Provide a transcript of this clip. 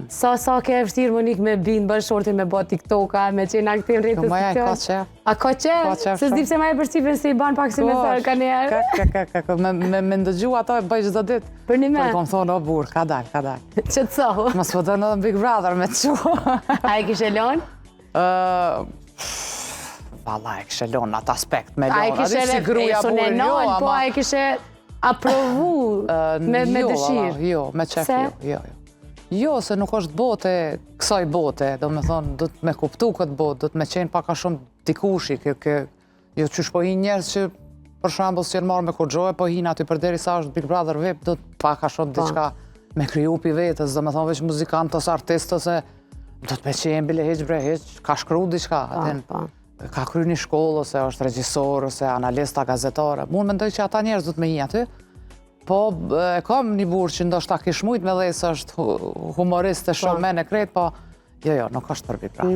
Sa ke e vështirë Monik me binë bashkëshorti me bo TikToka, me qenë aktiv në rrjetet Ma ka sociale? qef. A ka qef? Se s'di pse ma e përshqipen se i ban pak si me thërë ka njerë. Me ndëgju ato e bëj çdo ditë. Për një me? Po kom thonë, o burr, ka dal. Që të sohu? Mos po dënë edhe Big Brother me të që. A e kishe lonë? Valla, e kishe lonë atë aspekt me A e lonë. kishe si gruja burr, jo, po ama... a e kishe aprovu me dëshirë? Jo, me qef Se? jo. Jo, se nuk është bote kësaj bote, do me thonë, do të me kuptu këtë botë, do të me qenë paka shumë dikushi, jo qysh po hinë njerës që për shambull si marrë me kogjoj, po hinë aty për deri sa është Big Brother VIP, do të paka shumë diçka me kriju pi vetës, do me thonë veç muzikant ose artist, ose do të me qenë bile heq bre heq, ka shkru diçka, ka kry një shkollë, ose është regjisor, ose analista, gazetare, mund mendoj që ata njerës do të me hinë aty. Po, e kam një burë që ndoshta kish mujt me dhejë, është humorist e shumë me në kretë, po, jo, nuk është për Big Brother.